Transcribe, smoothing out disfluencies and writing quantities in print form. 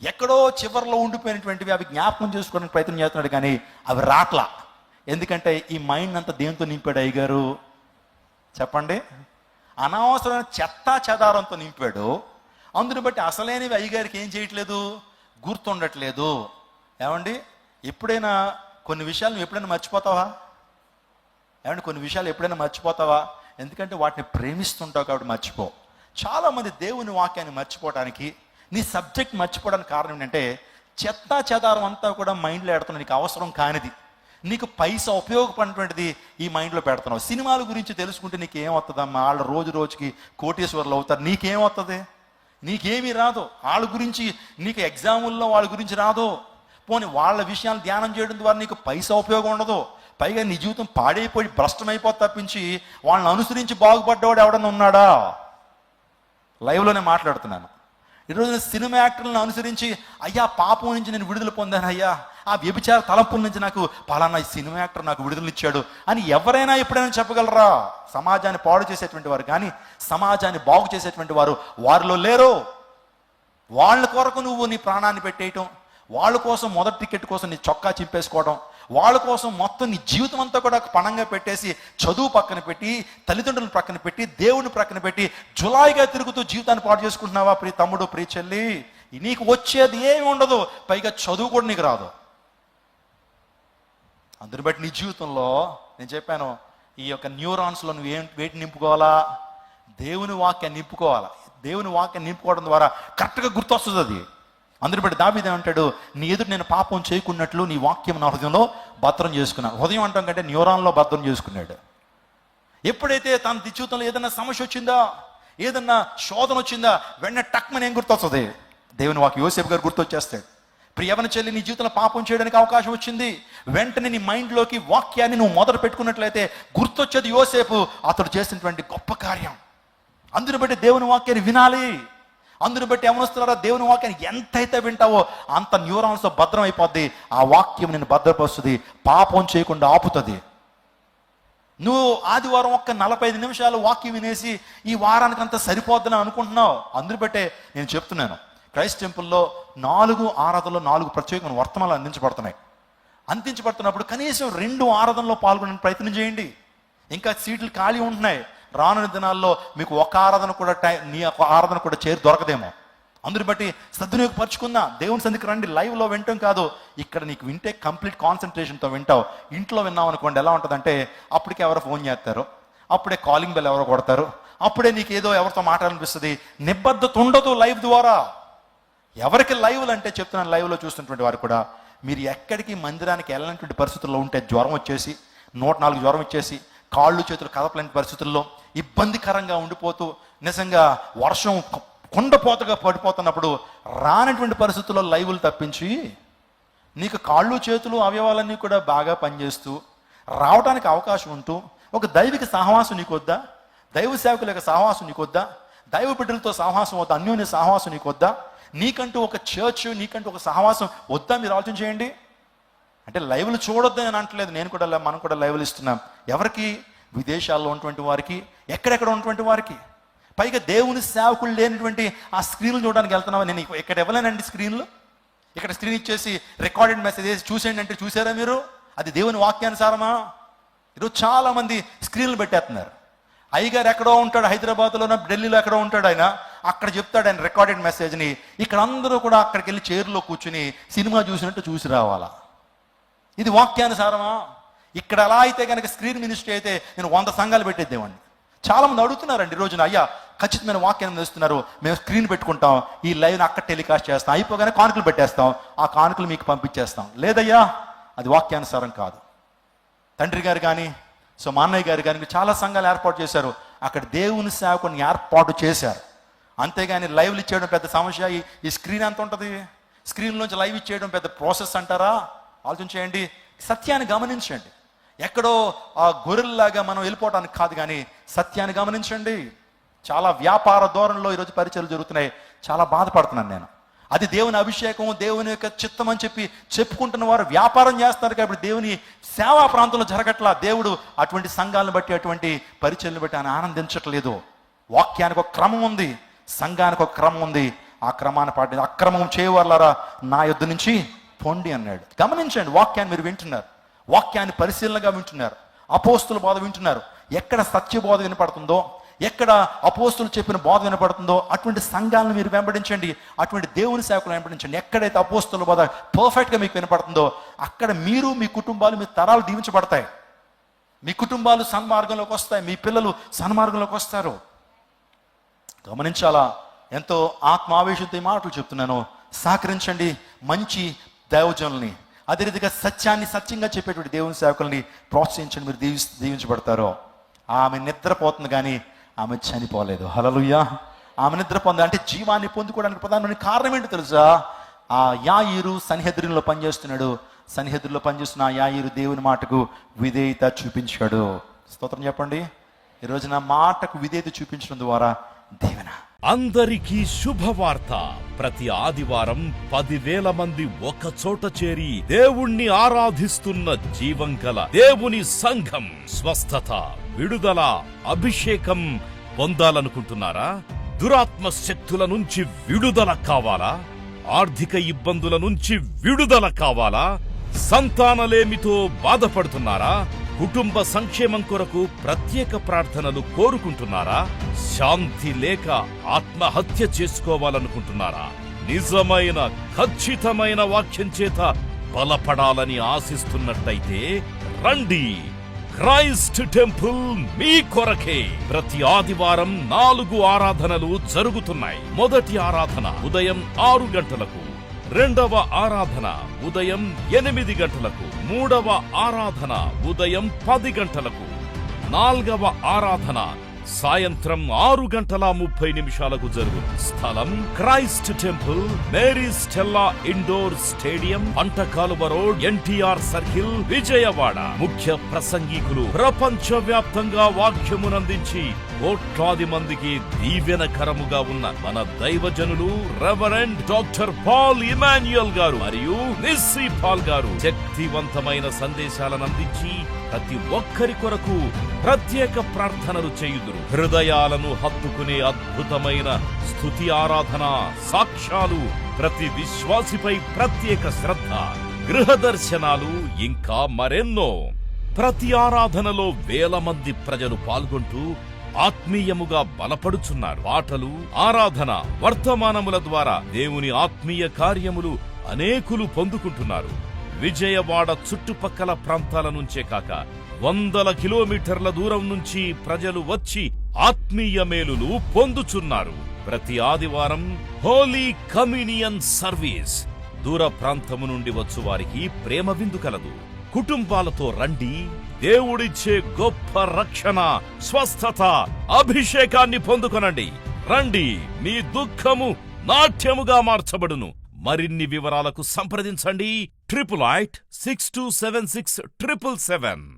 ఎక్కడో చివరిలో ఉండిపోయినటువంటివి అవి జ్ఞాపకం చేసుకోవడానికి ప్రయత్నం చేస్తున్నాడు, కానీ అవి రాట్లా. ఎందుకంటే ఈ మైండ్ అంతా దేంతో నింపాడు అయ్యగారు చెప్పండి? అనవసరమైన చెత్తా చెదారంతో నింపాడు. అందుని బట్టి అసలైనవి అయ్యగారికి ఏం చేయట్లేదు, గుర్తుండట్లేదు. ఏమండి, ఎప్పుడైనా కొన్ని విషయాలు నువ్వు ఎప్పుడైనా మర్చిపోతావా? ఏమంటే కొన్ని విషయాలు ఎప్పుడైనా మర్చిపోతావా? ఎందుకంటే వాటిని ప్రేమిస్తుంటావు కాబట్టి మర్చిపో. చాలామంది దేవుని వాక్యాన్ని మర్చిపోవడానికి, నీ సబ్జెక్ట్ మర్చిపోవడానికి కారణం ఏంటంటే చెత్తా చెదారం అంతా కూడా మైండ్లో పెడుతున్నావు. నీకు అవసరం కానిది, నీకు పైసా ఉపయోగపడినటువంటిది ఈ మైండ్లో పెడుతున్నావు. సినిమాల గురించి తెలుసుకుంటే నీకేమవుతుందమ్మా? వాళ్ళు రోజు రోజుకి కోటీశ్వర్లు అవుతారు, నీకేమవుతుంది? నీకేమీ రాదు. వాళ్ళ గురించి నీకు ఎగ్జాముల్లో వాళ్ళ గురించి రాదు. పోనీ వాళ్ళ విషయాలు ధ్యానం చేయడం ద్వారా నీకు పైసా ఉపయోగం ఉండదు. పైగా నీ జీవితం పాడైపోయి భ్రష్టమైపోతే తప్పించి వాళ్ళని అనుసరించి బాగుపడ్డవాడు ఎవడన్నా ఉన్నాడా? లైవ్లోనే మాట్లాడుతున్నాను. ఈరోజు సినిమా యాక్టర్లను అనుసరించి అయ్యా పాపం నుంచి నేను విడుదల పొందాను, అయ్యా ఆ వ్యభిచార తలంపుల నుంచి నాకు పలానా ఈ సినిమా యాక్టర్ నాకు విడుదల ఇచ్చాడు అని ఎవరైనా ఎప్పుడైనా చెప్పగలరా? సమాజాన్ని పాడు చేసేటువంటి వారు కానీ సమాజాన్ని బాగు చేసేటువంటి వారు వారిలో లేరు. వాళ్ళ కొరకు నువ్వు నీ ప్రాణాన్ని పెట్టేయటం, వాళ్ళ కోసం మొదటి టికెట్ కోసం నీ చొక్కా చింపేసుకోవడం, వాళ్ళ కోసం మొత్తం నీ జీవితం అంతా కూడా పణంగా పెట్టేసి చదువు పక్కన పెట్టి, తల్లిదండ్రులను పక్కన పెట్టి, దేవుని పక్కన పెట్టి జులాయిగా తిరుగుతూ జీవితాన్ని పాటు చేసుకుంటున్నావా? ప్రియ తమ్ముడు, ప్రియ చెల్లి, నీకు వచ్చేది ఏమి ఉండదు. పైగా చదువు కూడా నీకు రాదు. అందుని బట్టి నీ జీవితంలో నేను చెప్పాను, ఈ యొక్క న్యూరాన్స్లో నువ్వు వేటిని నింపుకోవాలా? దేవుని వాక్యాన్ని నింపుకోవాలా. దేవుని వాక్యాన్ని నింపుకోవడం ద్వారా కరెక్ట్గా గుర్తొస్తుంది అది. అందుని బట్టి దావీదు అంటాడు, నీ ఎదురు నేను పాపం చేయకున్నట్లు నీ వాక్యం నా హృదయంలో భద్రం చేసుకున్నాను. హృదయం అంటాం కంటే న్యూరాన్లో భద్రం చేసుకున్నాడు. ఎప్పుడైతే తన జీవితంలో ఏదైనా సమస్య వచ్చిందా, ఏదన్నా శోధన వచ్చిందా, వెంటనే టక్మని ఏం గుర్తొస్తుంది? దేవుని వాక్యం. యోసేపు గారు గుర్తొచ్చేస్తాడు. ప్రియవన చెల్లి, నీ జీవితంలో పాపం చేయడానికి అవకాశం వచ్చింది, వెంటనే నీ మైండ్లోకి వాక్యాన్ని నువ్వు మొదలు పెట్టుకున్నట్లయితే గుర్తొచ్చేది యోసేపు, అతడు చేసినటువంటి గొప్ప కార్యం. అందుని బట్టి దేవుని వాక్యాన్ని వినాలి. అందుని బట్టి ఏమనొస్తున్నారా? దేవుని వాక్యాన్ని ఎంతైతే వింటావో అంత న్యూరాన్స్తో భద్రం అయిపోద్ది. ఆ వాక్యం నేను భద్రపరుస్తుంది, పాపం చేయకుండా ఆపుతుంది. నువ్వు ఆదివారం ఒక్క 45 నిమిషాలు వాక్యం వినేసి ఈ వారానికి అంతా సరిపోద్దని అనుకుంటున్నావు. అందుని బట్టే నేను చెప్తున్నాను, క్రైస్ట్ టెంపుల్లో 4 ఆరాధనలో 4 ప్రత్యేకమైన వర్తమానాలు అందించబడుతున్నప్పుడు కనీసం 2 ఆరాధనలో పాల్గొనే ప్రయత్నం చేయండి. ఇంకా సీట్లు ఖాళీ ఉంటున్నాయి. రానున్న దినాల్లో మీకు ఒక ఆరాధన కూడా నీ ఆరాధన కూడా చేరి దొరకదేమో. అందుని బట్టి సద్వినియోగపరుచుకుందా. దేవుని సంధికి రండి. లైవ్లో వింటాం కాదు, ఇక్కడ నీకు వింటే కంప్లీట్ కాన్సన్ట్రేషన్తో వింటావు. ఇంట్లో విన్నావు అనుకోండి, ఎలా ఉంటుందంటే అప్పటికే ఎవరో ఫోన్ చేస్తారు, అప్పుడే కాలింగ్ బెల్ ఎవరో కొడతారు, అప్పుడే నీకు ఏదో ఎవరితో మాట్లాడాలనిపిస్తుంది. నిబద్ధత ఉండదు లైవ్ ద్వారా. ఎవరికి లైవ్లు అంటే చెప్తున్నాను, లైవ్లో చూస్తున్నటువంటి వారు కూడా, మీరు ఎక్కడికి మందిరానికి వెళ్ళినటువంటి పరిస్థితుల్లో ఉంటే, జ్వరం వచ్చేసి 104 జ్వరం వచ్చేసి కాళ్ళు చేతులు కదపలేని పరిస్థితుల్లో ఇబ్బందికరంగా ఉండిపోతూ, నిజంగా వర్షం కుండపోతగా పడిపోతున్నప్పుడు రానటువంటి పరిస్థితుల్లో లైవ్లు తప్పించి నీకు కాళ్ళు చేతులు అవయవాలన్నీ కూడా బాగా పనిచేస్తూ రావడానికి అవకాశం ఉంటూ, ఒక దైవిక సహవాసం నీకొద్దా? దైవ సేవకుల యొక్క సహవాసం నీకొద్దా? దైవ బిడ్డలతో సహవాసం వద్దా? అన్యోన్య సహవాసం నీకొద్దా? నీకంటూ ఒక చర్చ్, నీకంటూ ఒక సహవాసం వద్దా? మీరు ఆలోచన చేయండి. అంటే లైవ్లు చూడొద్దని నేను అంటలేదు, మనం కూడా లైవ్లు ఇస్తున్నాం. ఎవరికి? విదేశాల్లో ఉన్నటువంటి వారికి, ఎక్కడెక్కడ ఉన్నటువంటి వారికి. పైగా దేవుని సేవకులు లేనటువంటి ఆ స్క్రీన్లు చూడడానికి వెళ్తున్నావా? నేను ఇక్కడ ఇవ్వలేనండి స్క్రీన్లు. ఇక్కడ స్క్రీన్ ఇచ్చేసి రికార్డెడ్ మెసేజ్ వేసి చూసేయండి అంటే చూసారా మీరు? అది దేవుని వాక్యానుసారమా? ఈరోజు చాలా మంది స్క్రీన్లు పెట్టేస్తున్నారు. అయ్యగారు ఎక్కడో ఉంటాడు, హైదరాబాద్లోనో ఢిల్లీలో ఎక్కడో ఉంటాడు, ఆయన అక్కడ చెప్తాడు ఆయన రికార్డెడ్ మెసేజ్ని. ఇక్కడ అందరూ కూడా అక్కడికి వెళ్ళి చైర్లో కూర్చుని సినిమా చూసినట్టు చూసి రావాలా? ఇది వాక్యానుసారమా? ఇక్కడ ఎలా అయితే కనుక స్క్రీన్ మినిస్ట్రీ అయితే నేను 100 సంఘాలు పెట్టేద్దేమండి. చాలామంది అడుగుతున్నారండి ఈ రోజున, అయ్యా ఖచ్చితమైన వాక్యాన్ని అందిస్తున్నారు, మేము స్క్రీన్ పెట్టుకుంటాం, ఈ లైవ్ని అక్కడ టెలికాస్ట్ చేస్తాం, అయిపోగానే కానుకలు పెట్టేస్తాం, ఆ కానుకలు మీకు పంపించేస్తాం. లేదయ్యా, అది వాక్యానుసారం కాదు. తండ్రి గారు కానీ మా అన్నయ్య గారు కానీ చాలా సంఘాలు ఏర్పాటు చేశారు, అక్కడ దేవుని సేవకుని ఏర్పాటు చేశారు. అంతేగాని లైవ్లు ఇచ్చేయడం పెద్ద సమస్య. ఈ స్క్రీన్ ఎంత ఉంటుంది? స్క్రీన్లోంచి లైవ్ ఇచ్చేయడం పెద్ద ప్రాసెస్ అంటారా? ఆలోచన చేయండి, సత్యాన్ని గమనించండి. ఎక్కడో ఆ గొర్రెల్లాగా మనం వెళ్ళిపోవడానికి కాదు, కానీ సత్యాన్ని గమనించండి. చాలా వ్యాపార ధోరణిలో ఈరోజు పరిచయాలు జరుగుతున్నాయి, చాలా బాధపడుతున్నాను నేను. అది దేవుని అభిషేకం, దేవుని యొక్క చిత్తం అని చెప్పుకుంటున్న వారు వ్యాపారం చేస్తారు కాబట్టి దేవుని సేవా ప్రాంతంలో జరగట్లా. దేవుడు అటువంటి సంఘాలను బట్టి, అటువంటి పరిచయాలను బట్టి ఆయన ఆనందించట్లేదు. వాక్యానికి ఒక క్రమం ఉంది, సంఘానికి ఒక క్రమం ఉంది. ఆ ఆ క్రమాన్ని పాటించి అక్రమం చేయవాళ్ళారా నా యుద్ధ నుంచి పొండి అన్నాడు. గమనించండి, వాక్యాన్ని మీరు వింటున్నారు, వాక్యాన్ని పరిశీలనగా వింటున్నారు, అపోస్తుల బోధ వింటున్నారు. ఎక్కడ సత్యబోధ వినపడుతుందో, ఎక్కడ అపోస్తులు చెప్పిన బోధ వినపడుతుందో అటువంటి సంఘాలను మీరు వెంబడించండి, అటువంటి దేవుని సేవకులు వెంబడించండి. ఎక్కడైతే అపోస్తుల బోధ పర్ఫెక్ట్గా మీకు వినపడుతుందో అక్కడ మీరు, మీ కుటుంబాలు, మీ తరాలు దీవించబడతాయి. మీ కుటుంబాలు సన్మార్గంలోకి వస్తాయి, మీ పిల్లలు సన్మార్గంలోకి వస్తారు. గమనించాలా, ఎంతో ఆత్మావేశంతో ఈ మాటలు చెప్తున్నాను. సహకరించండి మంచి దైవజనుల్ని, అదే రీతిగా సత్యాన్ని సత్యంగా చెప్పేటువంటి దేవుని సేవకుల్ని ప్రోత్సహించండి, మీరు దీవించబడతారో. ఆమె నిద్రపోతుంది కానీ ఆమె చనిపోలేదు. హల్లెలూయా. ఆమె నిద్రపోతుంది అంటే జీవాన్ని పొందుకోవడానికి ప్రధానమైన కారణం ఏంటో తెలుసా? ఆ యాయీరు సన్హెద్రిలో పనిచేస్తున్నాడు. సన్హెద్రిలో పనిచేస్తున్న ఆ యాయీరు దేవుని మాటకు విధేయత చూపించాడు. స్తోత్రం చెప్పండి. ఈరోజు నా మాటకు విధేయత చూపించడం ద్వారా దీవెన. అందరికీ శుభవార్త. ప్రతి ఆదివారం 10,000 మంది ఒక చోట చేరి దేవుణ్ణి ఆరాధిస్తున్న జీవం గల దేవుని సంఘం. స్వస్థత, విడుదల, అభిషేకం పొందాలనుకుంటున్నారా? దురాత్మ శక్తుల నుంచి విడుదల కావాలా? ఆర్థిక ఇబ్బందుల నుంచి విడుదల కావాలా? సంతానలేమితో బాధపడుతున్నారా? కుటుంబ సంక్షేమం కొరకు ప్రత్యేక ప్రార్థనలు కోరుకుంటున్నారా? శాంతి లేక ఆత్మహత్య చేసుకోవాలనుకుంటున్నారా? నిజమైన ఖచ్చితమైన వాక్యం చేత బలపడాలని ఆశిస్తున్నట్టయితే రండి. క్రైస్ట్ టెంపుల్ మీ కొరకే. ప్రతి ఆదివారం 4 ఆరాధనలు జరుగుతున్నాయి. మొదటి ఆరాధన ఉదయం 6 గంటలకు, రెండవ ఆరాధన ఉదయం 8 గంటలకు, మూడవ ఆరాధన ఉదయం 10 గంటలకు, 4వ ఆరాధన సాయంత్రం 6:30 జరుగును. స్థలం Christ temple, Mary Stella indoor stadium, Pantakaluva road, NTR circle, Vijayawada. ముఖ్య ప్రసంగికులు ప్రపంచ వ్యాప్తంగా వాక్యమునందించి కోట్లాది మందికి దీవెనకరముగా ఉన్న మన దైవజనులు రెవరెండ్ డాక్టర్ పాల్ ఇమాన్యుయల్ గారు మరియు నిస్సీ పాల్ గారు శక్తివంతమైన సందేశాలను అందించి ప్రతి ఒక్కరి కొరకు ప్రత్యేక ప్రార్థనలు చేయుదురు. హృదయాలను హత్తుకునే అద్భుతమైన స్తుతి ఆరాధన సాక్ష్యాలు, ప్రతి విశ్వాసిపై ప్రత్యేక శ్రద్ధ, గృహ దర్శనాలు, ఇంకా మరెన్నో. ప్రతి ఆరాధనలో 1000 మంది ప్రజలు పాల్గొంటూ ఆత్మీయముగా బలపడుచున్నారు. పాటలు, ఆరాధన, వర్తమానముల ద్వారా దేవుని ఆత్మీయ కార్యములు అనేకులు పొందుకుంటున్నారు. విజయవాడ చుట్టుపక్కల ప్రాంతాల నుంచే కాక 100 కిలోమీటర్ల దూరం నుంచి ప్రజలు వచ్చి ఆత్మీయ మేలులు పొందుచున్నారు. ప్రతి ఆదివారం హోలీ కమ్యూనియన్ సర్వీస్. దూర ప్రాంతము నుండి వచ్చు వారికి ప్రేమ విందు కలదు. కుటుంబాలతో రండి. దేవుడిచ్చే గొప్ప రక్షణ, స్వస్థత, అభిషేకాన్ని పొందుకొనండి. రండి, మీ దుఃఖము నాట్యముగా మార్చబడును. మరిన్ని వివరాలకు సంప్రదించండి 88 6276 777.